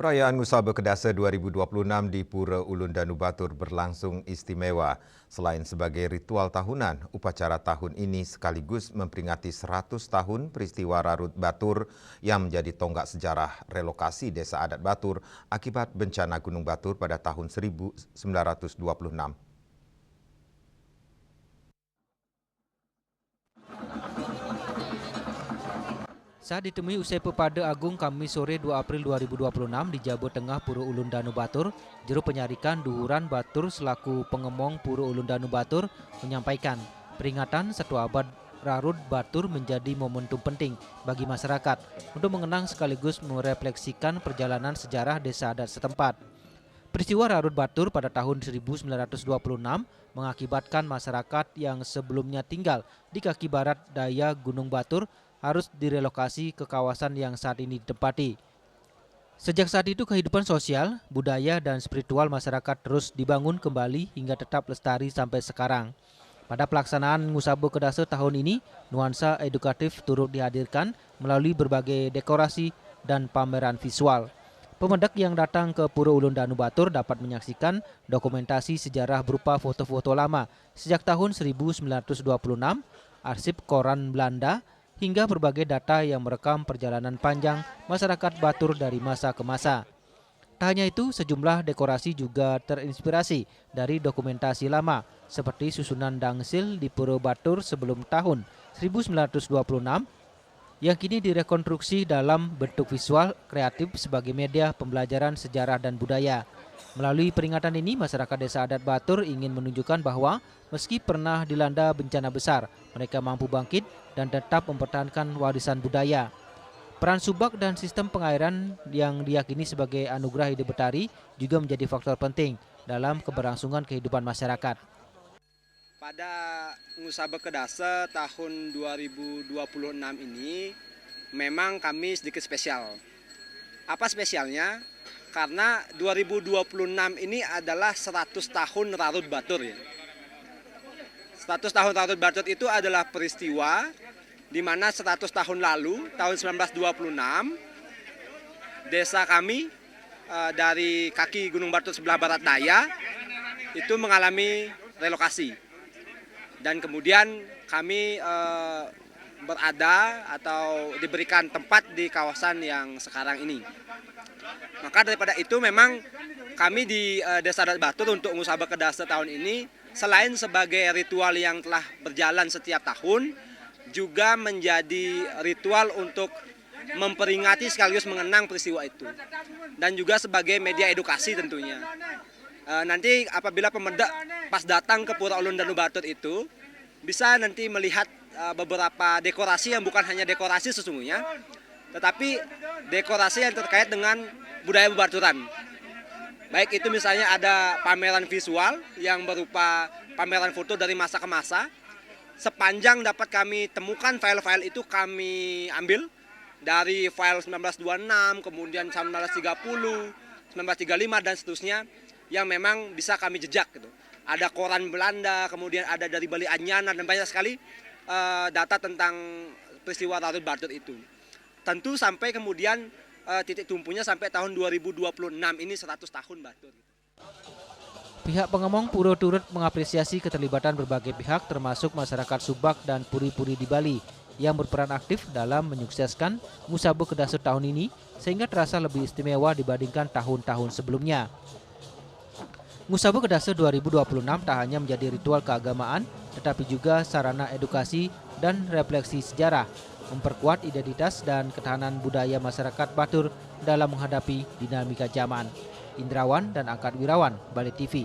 Perayaan Ngusaba Kedasa 2026 di Pura Ulun Danu Batur berlangsung istimewa. Selain sebagai ritual tahunan, upacara tahun ini sekaligus memperingati 100 tahun peristiwa Rarut Batur yang menjadi tonggak sejarah relokasi Desa Adat Batur akibat bencana Gunung Batur pada tahun 1926. Saat ditemui usai Pepada Agung Kamis sore 2 April 2026 di Jabo Tengah Pura Ulun Danu Batur, Juru Penyarikan Duhuran Batur selaku pengemong Pura Ulun Danu Batur menyampaikan peringatan 1 abad Rarut Batur menjadi momentum penting bagi masyarakat untuk mengenang sekaligus merefleksikan perjalanan sejarah desa adat setempat. Peristiwa Rarut Batur pada tahun 1926 mengakibatkan masyarakat yang sebelumnya tinggal di kaki barat daya Gunung Batur harus direlokasi ke kawasan yang saat ini ditempati. Sejak saat itu kehidupan sosial, budaya, dan spiritual masyarakat terus dibangun kembali hingga tetap lestari sampai sekarang. Pada pelaksanaan Ngusaba Kedasa tahun ini, nuansa edukatif turut dihadirkan melalui berbagai dekorasi dan pameran visual. Pemendak yang datang ke Pura Ulun Danu Batur dapat menyaksikan dokumentasi sejarah berupa foto-foto lama sejak tahun 1926, arsip koran Belanda, hingga berbagai data yang merekam perjalanan panjang masyarakat Batur dari masa ke masa. Tak hanya itu, sejumlah dekorasi juga terinspirasi dari dokumentasi lama seperti susunan dangsil di Pura Batur sebelum tahun 1926 yang kini direkonstruksi dalam bentuk visual kreatif sebagai media pembelajaran sejarah dan budaya. Melalui peringatan ini, masyarakat Desa Adat Batur ingin menunjukkan bahwa meski pernah dilanda bencana besar, mereka mampu bangkit dan tetap mempertahankan warisan budaya. Peran subak dan sistem pengairan yang diyakini sebagai anugerah hidup betari juga menjadi faktor penting dalam keberlangsungan kehidupan masyarakat. Pada Ngusaba Kedasa tahun 2026 ini memang kami sedikit spesial. Apa spesialnya? Karena 2026 ini adalah 100 tahun Rarut Batur ya. 100 tahun Rarut Batur itu adalah peristiwa di mana 100 tahun lalu, tahun 1926, desa kami dari kaki Gunung Batur sebelah barat daya itu mengalami relokasi. Dan kemudian kami berada atau diberikan tempat di kawasan yang sekarang ini. Maka daripada itu memang kami di Desa Adat Batur untuk Ngusaba Kedasa tahun ini selain sebagai ritual yang telah berjalan setiap tahun, juga menjadi ritual untuk memperingati sekaligus mengenang peristiwa itu. Dan juga sebagai media edukasi tentunya. Nanti apabila pemendak pas datang ke Pura Ulun Danu Batur itu bisa nanti melihat beberapa dekorasi yang bukan hanya dekorasi sesungguhnya, tetapi dekorasi yang terkait dengan budaya bebaturan. Baik itu misalnya ada pameran visual yang berupa pameran foto dari masa ke masa. Sepanjang dapat kami temukan file-file itu kami ambil dari file 1926, kemudian 1930, 1935 dan seterusnya yang memang bisa kami jejak gitu. Ada koran Belanda, kemudian ada dari Bali Anyana dan banyak sekali data tentang peristiwa Rarut Batur itu. Tentu sampai kemudian titik tumpunya sampai tahun 2026 ini 100 tahun Batur. Pihak pengemong pura turut mengapresiasi keterlibatan berbagai pihak termasuk masyarakat Subak dan puri-puri di Bali yang berperan aktif dalam menyukseskan Ngusaba Kedasa tahun ini sehingga terasa lebih istimewa dibandingkan tahun-tahun sebelumnya. Ngusaba Kedasa 2026 tak hanya menjadi ritual keagamaan tetapi juga sarana edukasi dan refleksi sejarah, memperkuat identitas dan ketahanan budaya masyarakat Batur dalam menghadapi dinamika zaman. Indrawan dan Akad Wirawan, Bali TV.